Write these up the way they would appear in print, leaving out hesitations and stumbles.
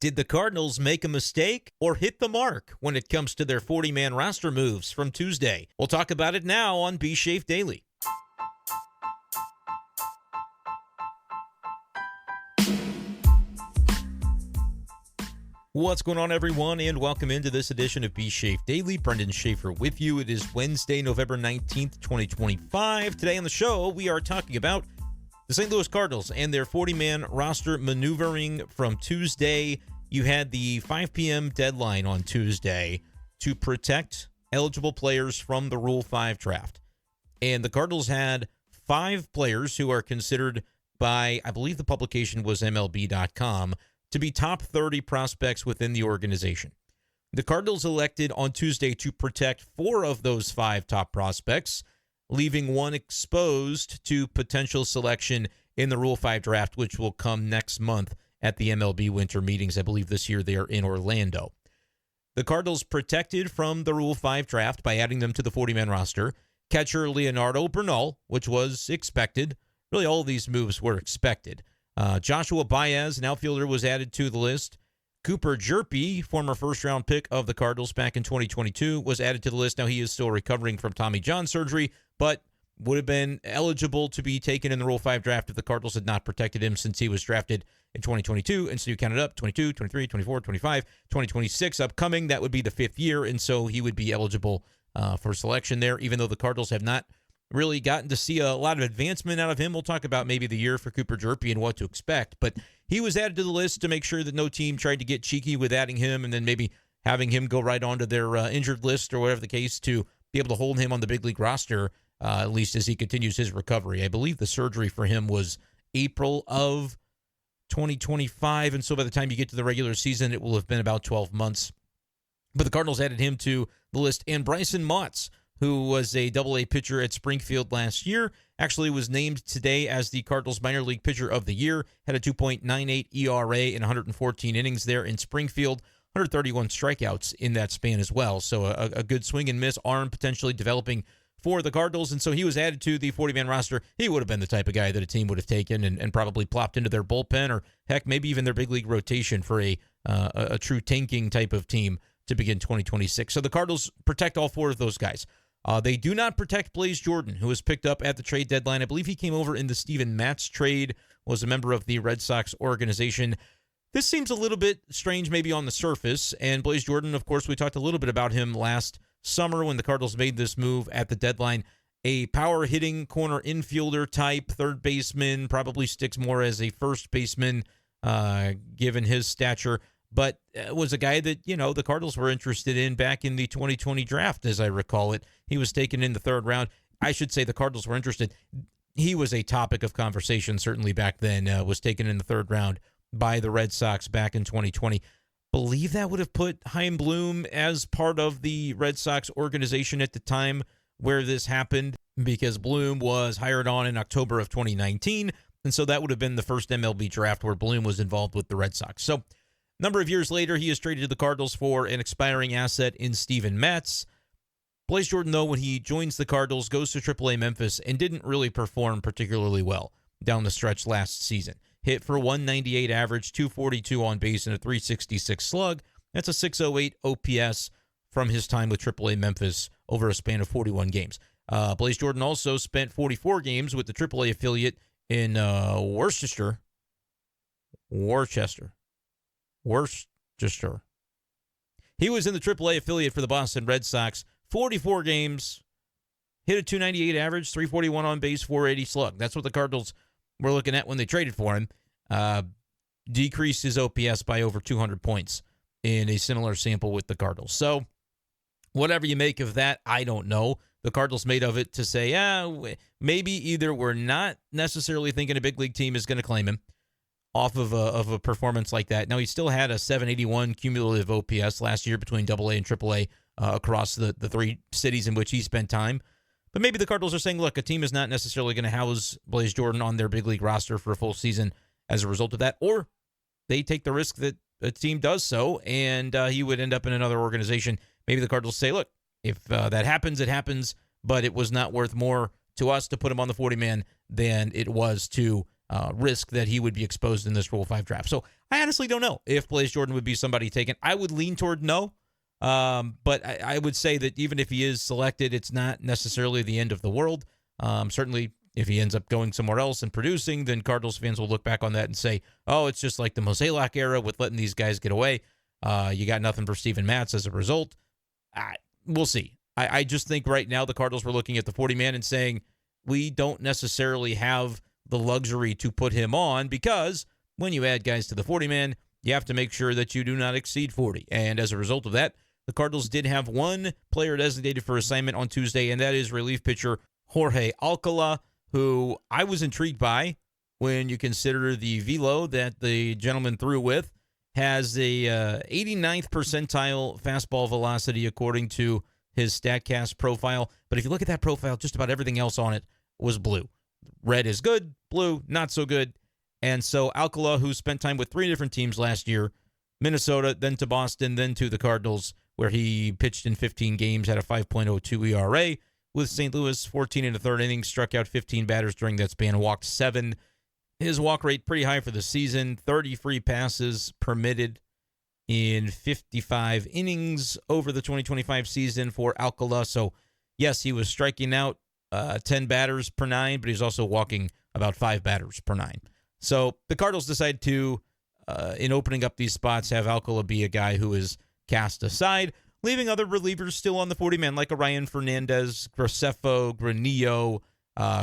Did the Cardinals make a mistake or hit the mark when it comes to their 40-man roster moves from Tuesday? We'll talk about it now on B-Schaeff Daily. What's going on, everyone, and welcome into this edition of B-Schaeff Daily. Brenden Schaeffer with you. It is Wednesday, November 19th, 2025. Today on the show, we are talking about the St. Louis Cardinals and their 40-man roster maneuvering from Tuesday. You had the 5 p.m. deadline on Tuesday to protect eligible players from the Rule 5 draft. And the Cardinals had 5 players who are considered by, I believe the publication was MLB.com, to be top 30 prospects within the organization. The Cardinals elected on Tuesday to protect 4 of those 5 top prospects, leaving 1 exposed to potential selection in the Rule 5 draft, which will come next month at the MLB winter meetings. I believe this year they are in Orlando. The Cardinals protected from the Rule 5 draft by adding them to the 40-man roster catcher Leonardo Bernal, which was expected. Really, all of these moves were expected. Joshua Baez, an outfielder, was added to the list. Cooper Jerpy, former first-round pick of the Cardinals back in 2022, was added to the list. Now, he is still recovering from Tommy John surgery, but would have been eligible to be taken in the Rule 5 draft if the Cardinals had not protected him since he was drafted in 2022. And so you counted up 22, 23, 24, 25, 2026 upcoming. That would be the 5th year, and so he would be eligible for selection there, even though the Cardinals have not really gotten to see a lot of advancement out of him. We'll talk about maybe the year for Cooper Jerpy and what to expect. But he was added to the list to make sure that no team tried to get cheeky with adding him and then maybe having him go right onto their injured list or whatever the case to be able to hold him on the big league roster, at least as he continues his recovery. I believe the surgery for him was April of 2025, and so by the time you get to the regular season, it will have been about 12 months. But the Cardinals added him to the list. And Bryson Motts, who was a Double-A pitcher at Springfield last year, actually was named today as the Cardinals minor league pitcher of the year, had a 2.98 ERA in 114 innings there in Springfield, 131 strikeouts in that span as well. So a good swing and miss arm potentially developing for the Cardinals, and so he was added to the 40-man roster. He would have been the type of guy that a team would have taken and probably plopped into their bullpen or, heck, maybe even their big league rotation for a true tanking type of team to begin 2026. So the Cardinals protect all 4 of those guys. They do not protect Blaze Jordan, who was picked up at the trade deadline. I believe he came over in the Steven Matz trade, was a member of the Red Sox organization. This seems a little bit strange maybe on the surface, and Blaze Jordan, of course, we talked a little bit about him last summer when the Cardinals made this move at the deadline. A power-hitting corner infielder type, third baseman, probably sticks more as a first baseman given his stature, but was a guy that, the Cardinals were interested in back in the 2020 draft, as I recall it. He was taken in the 3rd round. I should say the Cardinals were interested. He was a topic of conversation certainly back then, was taken in the 3rd round by the Red Sox back in 2020. Believe that would have put Chaim Bloom as part of the Red Sox organization at the time where this happened, because Bloom was hired on in October of 2019, and so that would have been the first MLB draft where Bloom was involved with the Red Sox. So number of years later, he is traded to the Cardinals for an expiring asset in Steven Matz. Blaze Jordan, though, when he joins the Cardinals, goes to AAA Memphis and didn't really perform particularly well down the stretch last season. Hit for 198 average, 242 on base, and a 366 slug. That's a 608 OPS from his time with AAA Memphis over a span of 41 games. Blaze Jordan also spent 44 games with the AAA affiliate in Worcester. He was in the AAA affiliate for the Boston Red Sox. 44 games, hit a 298 average, 341 on base, 480 slug. That's what the Cardinals were looking at when they traded for him. Decreased his OPS by over 200 points in a similar sample with the Cardinals. So whatever you make of that, I don't know. The Cardinals made of it to say, maybe either we're not necessarily thinking a big league team is going to claim him off of a performance like that. Now, he still had a 781 cumulative OPS last year between AA and AAA across the 3 cities in which he spent time. But maybe the Cardinals are saying, look, a team is not necessarily going to house Blaze Jordan on their big league roster for a full season as a result of that. Or they take the risk that a team does so, and he would end up in another organization. Maybe the Cardinals say, look, if that happens, it happens, but it was not worth more to us to put him on the 40-man than it was to risk that he would be exposed in this Rule 5 draft. So I honestly don't know if Blaze Jordan would be somebody taken. I would lean toward no, but I would say that even if he is selected, it's not necessarily the end of the world. Certainly, if he ends up going somewhere else and producing, then Cardinals fans will look back on that and say, oh, it's just like the Mozeliak era with letting these guys get away. You got nothing for Steven Matz as a result. We'll see. I just think right now the Cardinals were looking at the 40-man and saying, we don't necessarily have the luxury to put him on, because when you add guys to the 40-man, you have to make sure that you do not exceed 40. And as a result of that, the Cardinals did have one player designated for assignment on Tuesday, and that is relief pitcher Jorge Alcala, who I was intrigued by when you consider the velo that the gentleman threw with. Has a 89th percentile fastball velocity according to his StatCast profile. But if you look at that profile, just about everything else on it was blue. Red is good, blue not so good. And so Alcala, who spent time with 3 different teams last year, Minnesota, then to Boston, then to the Cardinals, where he pitched in 15 games, had a 5.02 ERA. With St. Louis, 14 and a third innings, struck out 15 batters during that span, walked 7. His walk rate pretty high for the season, 30 free passes permitted in 55 innings over the 2025 season for Alcala. So, yes, he was striking out 10 batters per 9, but he's also walking about 5 batters per 9. So the Cardinals decide to, in opening up these spots, have Alcala be a guy who is cast aside, leaving other relievers still on the 40-man, like Ryan Fernandez, Graceffo, Granillo.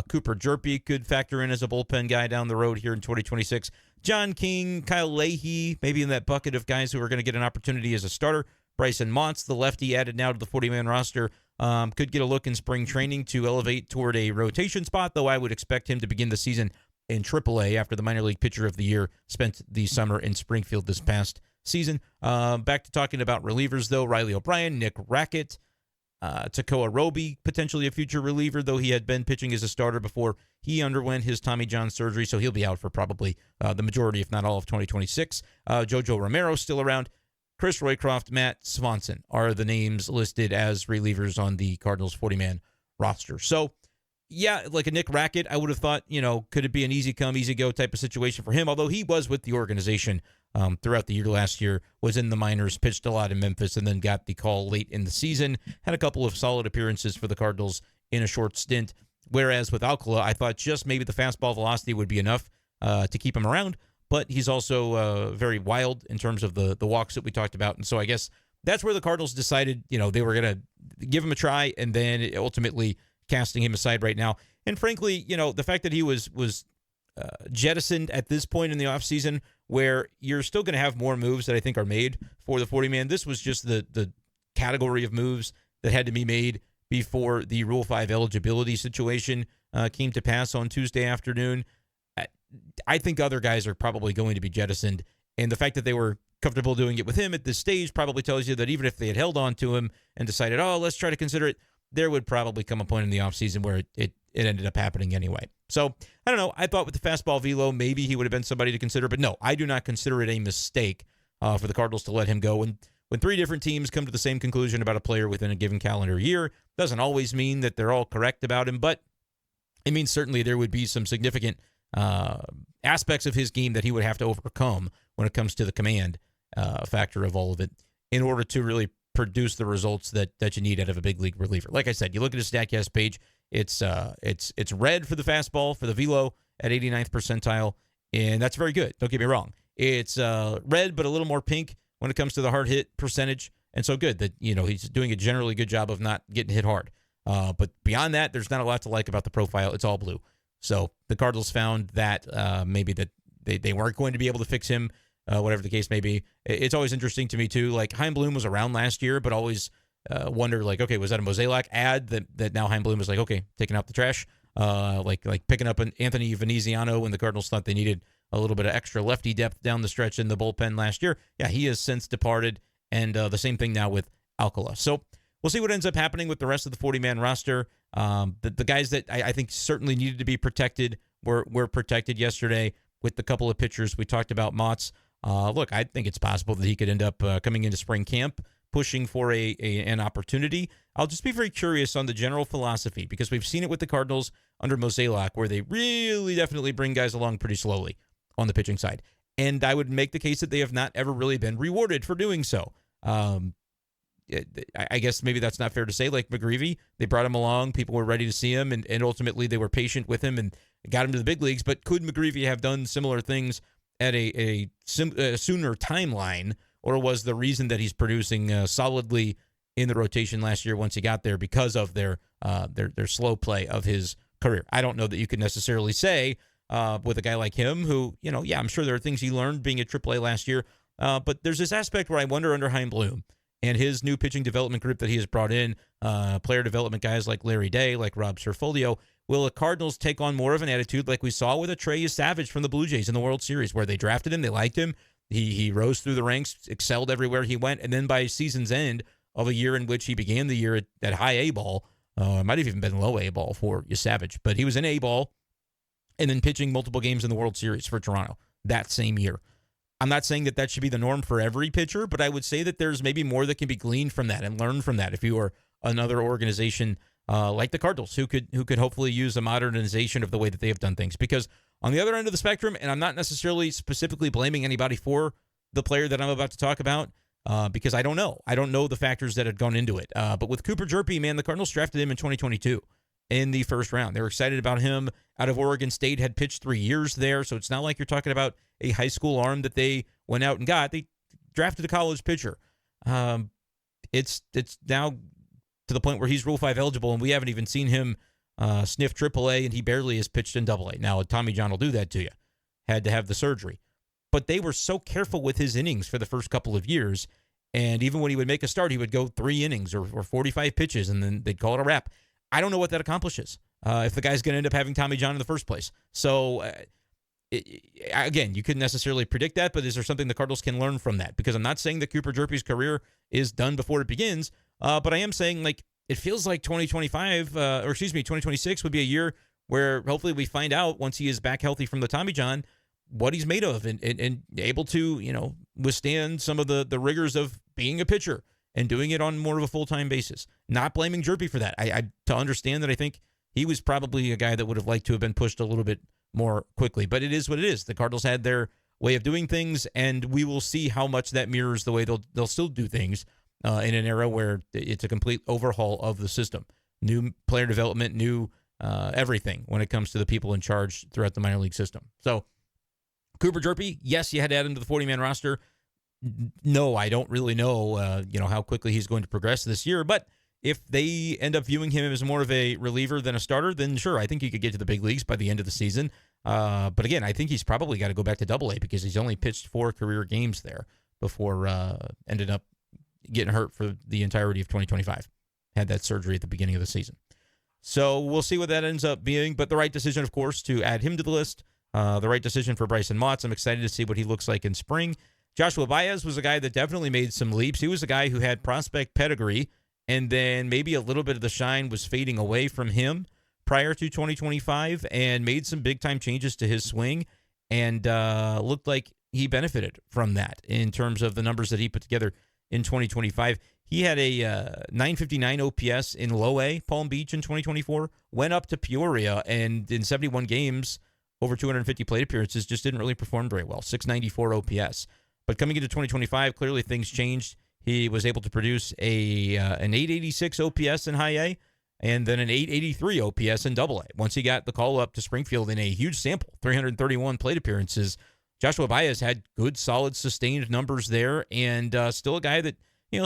Cooper Jerpy could factor in as a bullpen guy down the road here in 2026. John King, Kyle Leahy, maybe in that bucket of guys who are going to get an opportunity as a starter. Bryson Montz, the lefty added now to the 40-man roster, could get a look in spring training to elevate toward a rotation spot, though I would expect him to begin the season in AAA after the minor league pitcher of the year spent the summer in Springfield this past season. Back to talking about relievers, though. Riley O'Brien, Nick Rackett, Takoa Roby, potentially a future reliever, though he had been pitching as a starter before he underwent his Tommy John surgery, so he'll be out for probably the majority, if not all, of 2026. Jojo Romero still around. Chris Roycroft, Matt Swanson are the names listed as relievers on the Cardinals 40-man roster. So, yeah, like a Nick Rackett, I would have thought, could it be an easy come, easy go type of situation for him, although he was with the organization throughout the year last year, was in the minors, pitched a lot in Memphis, and then got the call late in the season. Had a couple of solid appearances for the Cardinals in a short stint. Whereas with Alcala, I thought just maybe the fastball velocity would be enough to keep him around, but he's also very wild in terms of the walks that we talked about. And so I guess that's where the Cardinals decided, they were going to give him a try, and then ultimately casting him aside right now. And frankly, the fact that he was jettisoned at this point in the offseason, where you're still going to have more moves that I think are made for the 40-man. This was just the category of moves that had to be made before the Rule 5 eligibility situation came to pass on Tuesday afternoon. I think other guys are probably going to be jettisoned, and the fact that they were comfortable doing it with him at this stage probably tells you that even if they had held on to him and decided, let's try to consider it, there would probably come a point in the offseason where it ended up happening anyway. So, I don't know. I thought with the fastball velo, maybe he would have been somebody to consider. But no, I do not consider it a mistake for the Cardinals to let him go. And when 3 different teams come to the same conclusion about a player within a given calendar year, doesn't always mean that they're all correct about him. But it means certainly there would be some significant aspects of his game that he would have to overcome when it comes to the command factor of all of it in order to really produce the results that you need out of a big league reliever. Like I said, you look at his StatCast page, it's red for the fastball, for the velo at 89th percentile, and that's very good. Don't get me wrong. It's red, but a little more pink when it comes to the hard hit percentage, and so good that he's doing a generally good job of not getting hit hard. But beyond that, there's not a lot to like about the profile. It's all blue. So the Cardinals found that maybe that they weren't going to be able to fix him. Whatever the case may be. It's always interesting to me, too. Like, Chaim Bloom was around last year, but always wonder, like, okay, was that a Mozeliak ad that now Chaim Bloom was like, okay, taking out the trash? Like picking up an Anthony Veneziano when the Cardinals thought they needed a little bit of extra lefty depth down the stretch in the bullpen last year. Yeah, he has since departed, and the same thing now with Alcala. So we'll see what ends up happening with the rest of the 40-man roster. The guys that I think certainly needed to be protected were protected yesterday with the couple of pitchers we talked about. Mott's. Look, I think it's possible that he could end up coming into spring camp, pushing for an opportunity. I'll just be very curious on the general philosophy, because we've seen it with the Cardinals under Mozeliak, where they really definitely bring guys along pretty slowly on the pitching side. And I would make the case that they have not ever really been rewarded for doing so. I guess maybe that's not fair to say. Like McGreevy, they brought him along. People were ready to see him, and ultimately they were patient with him and got him to the big leagues. But could McGreevy have done similar things at a sooner timeline, or was the reason that he's producing solidly in the rotation last year once he got there because of their slow play of his career? I don't know that you could necessarily say with a guy like him who, I'm sure there are things he learned being at AAA last year, but there's this aspect where I wonder under Chaim Bloom and his new pitching development group that he has brought in, player development guys like Larry Day, like Rob Serfolio, will the Cardinals take on more of an attitude like we saw with Atreyu Savage from the Blue Jays in the World Series, where they drafted him, they liked him, he rose through the ranks, excelled everywhere he went, and then by season's end of a year in which he began the year at high A ball, might have even been low A ball for Savage, but he was in A ball and then pitching multiple games in the World Series for Toronto that same year. I'm not saying that should be the norm for every pitcher, but I would say that there's maybe more that can be gleaned from that and learned from that if you are another organization like the Cardinals who could hopefully use a modernization of the way that they have done things. Because on the other end of the spectrum, and I'm not necessarily specifically blaming anybody for the player that I'm about to talk about, because I don't know. I don't know the factors that had gone into it. But with Cooper Jerpe, man, the Cardinals drafted him in 2022 in the first round. They were excited about him out of Oregon State, had pitched 3 years there. So it's not like you're talking about a high school arm that they went out and got. They drafted a college pitcher. It's now to the point where he's Rule 5 eligible, and we haven't even seen him sniff AAA, and he barely has pitched in AA. Now, Tommy John will do that to you. Had to have the surgery. But they were so careful with his innings for the first couple of years, and even when he would make a start, he would go 3 innings or 45 pitches, and then they'd call it a wrap. I don't know what that accomplishes if the guy's going to end up having Tommy John in the first place. So, again, you couldn't necessarily predict that, but is there something the Cardinals can learn from that? Because I'm not saying that Cooper Jerpe's career is done before it begins, but I am saying, like, it feels like 2026 would be a year where hopefully we find out once he is back healthy from the Tommy John what he's made of and able to, withstand some of the rigors of being a pitcher and doing it on more of a full-time basis. Not blaming Jerpe for that. I to understand that I think he was probably a guy that would have liked to have been pushed a little bit more quickly, but it is what it is. The Cardinals had their way of doing things, and we will see how much that mirrors the way they'll still do things in an era where it's a complete overhaul of the system. New player development, new everything when it comes to the people in charge throughout the minor league system. So Cooper Jerpe, yes, you had to add him to the 40-man roster. No, I don't really know, how quickly he's going to progress this year. But if they end up viewing him as more of a reliever than a starter, then sure, I think he could get to the big leagues by the end of the season. But again, I think he's probably got to go back to AA because he's only pitched 4 career games there before ended up getting hurt for the entirety of 2025. Had that surgery at the beginning of the season. So we'll see what that ends up being. But the right decision, of course, to add him to the list. The right decision for Bryson Motts. I'm excited to see what he looks like in spring. Joshua Baez was a guy that definitely made some leaps. He was a guy who had prospect pedigree, and then maybe a little bit of the shine was fading away from him prior to 2025, and made some big-time changes to his swing, and looked like he benefited from that in terms of the numbers that he put together in 2025. He had a 959 OPS in low A, Palm Beach in 2024, went up to Peoria, and in 71 games, over 250 plate appearances, just didn't really perform very well, 694 OPS. But coming into 2025, clearly things changed. He was able to produce an 886 OPS in high A and then an 883 OPS in double A. Once he got the call up to Springfield in a huge sample, 331 plate appearances, Joshua Baez had good, solid, sustained numbers there, and still a guy that,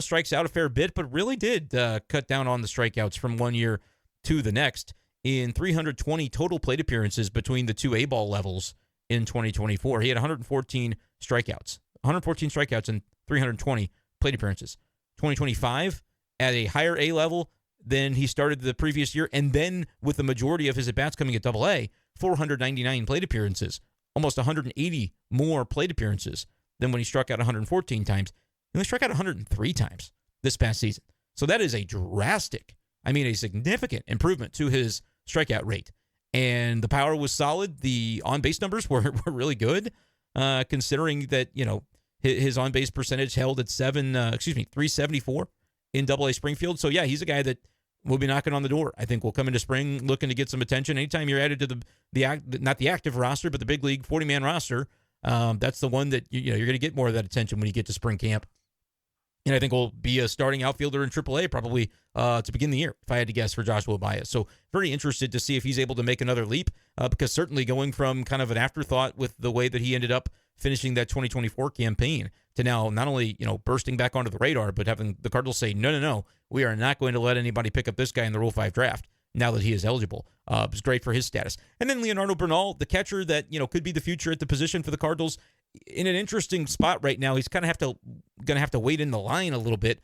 strikes out a fair bit, but really did cut down on the strikeouts from one year to the next in 320 total plate appearances between the two A-ball levels in 2024. He had 114 strikeouts and 320 plate appearances. 2025 at a higher A level than he started the previous year, and then with the majority of his at-bats coming at double A, 499 plate appearances, almost 180 more plate appearances than when he struck out 114 times. He only struck out 103 times this past season. So that is a significant improvement to his strikeout rate. And the power was solid. The on-base numbers were really good, considering that, his on-base percentage held at 374 in Double-A Springfield. So, yeah, he's a guy that will be knocking on the door. I think we'll come into spring looking to get some attention. Anytime you're added to not the active roster, but the big league 40-man roster, that's the one that you're going to get more of that attention when you get to spring camp. And I think will be a starting outfielder in AAA probably to begin the year, if I had to guess, for Joshua Baez. So very interested to see if he's able to make another leap, because certainly going from kind of an afterthought with the way that he ended up finishing that 2024 campaign to now not only bursting back onto the radar, but having the Cardinals say, no, we are not going to let anybody pick up this guy in the Rule 5 draft now that he is eligible. It's great for his status. And then Leonardo Bernal, the catcher that could be the future at the position for the Cardinals, in an interesting spot right now. He's kind of going to have to wait in the line a little bit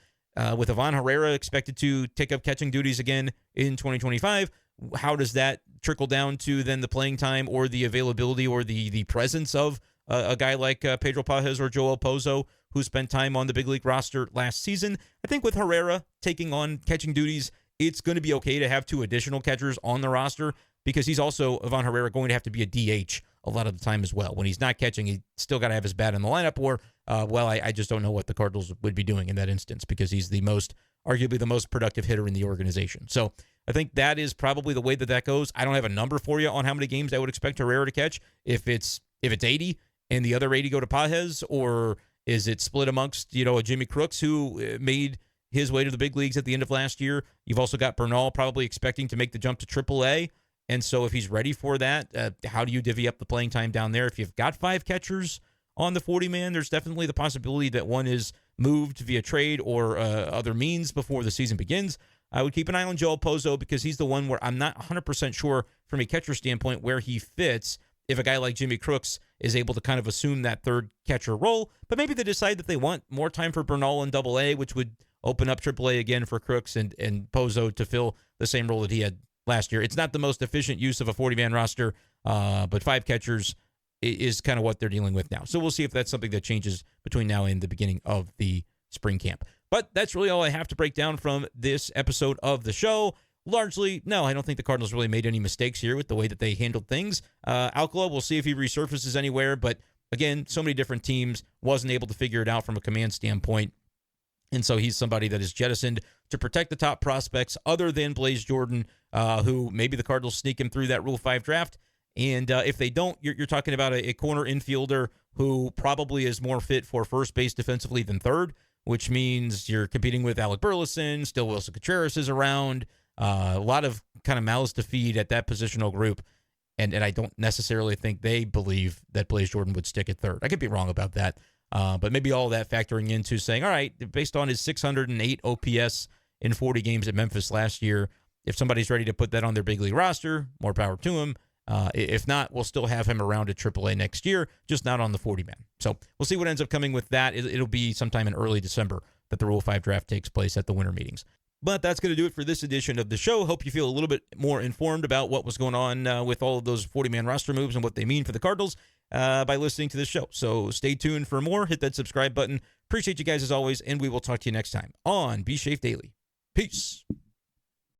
with Ivan Herrera expected to take up catching duties again in 2025. How does that trickle down to then the playing time or the availability or the presence of a guy like Pedro Pages or Joel Pozo, who spent time on the big league roster last season? I think with Herrera taking on catching duties, it's going to be okay to have two additional catchers on the roster, because he's also, Ivan Herrera, going to have to be a DH a lot of the time as well. When he's not catching, he's still got to have his bat in the lineup, or, I just don't know what the Cardinals would be doing in that instance, because he's arguably the most productive hitter in the organization. So I think that is probably the way that goes. I don't have a number for you on how many games I would expect Herrera to catch. If it's 80 and the other 80 go to Pages, or is it split amongst, a Jimmy Crooks who made his way to the big leagues at the end of last year? You've also got Bernal probably expecting to make the jump to AAA. And so if he's ready for that, how do you divvy up the playing time down there? If you've got 5 catchers on the 40-man, there's definitely the possibility that one is moved via trade or other means before the season begins. I would keep an eye on Joel Pozo, because he's the one where I'm not 100% sure from a catcher standpoint where he fits if a guy like Jimmy Crooks is able to kind of assume that third catcher role. But maybe they decide that they want more time for Bernal in AA, which would open up AAA again for Crooks and Pozo to fill the same role that he had last year. It's not the most efficient use of a 40-man roster, but 5 catchers is kind of what they're dealing with now. So we'll see if that's something that changes between now and the beginning of the spring camp. But that's really all I have to break down from this episode of the show. Largely, no, I don't think the Cardinals really made any mistakes here with the way that they handled things. Alcala, we'll see if he resurfaces anywhere. But again, so many different teams, wasn't able to figure it out from a command standpoint. And so he's somebody that is jettisoned to protect the top prospects other than Blaze Jordan, who maybe the Cardinals sneak him through that Rule 5 draft. And if they don't, you're talking about a corner infielder who probably is more fit for first base defensively than third, which means you're competing with Alec Burleson. Still Wilson Contreras is around. A lot of kind of mouths to feed at that positional group. And I don't necessarily think they believe that Blaze Jordan would stick at third. I could be wrong about that. But maybe all that factoring into saying, all right, based on his 608 OPS in 40 games at Memphis last year, if somebody's ready to put that on their big league roster, more power to him. If not, we'll still have him around at AAA next year, just not on the 40-man. So we'll see what ends up coming with that. It'll be sometime in early December that the Rule 5 draft takes place at the winter meetings. But that's going to do it for this edition of the show. Hope you feel a little bit more informed about what was going on with all of those 40-man roster moves and what they mean for the Cardinals by listening to this show. So stay tuned for more. Hit that subscribe button. Appreciate you guys as always, and we will talk to you next time on B-Schaeff Daily. Peace.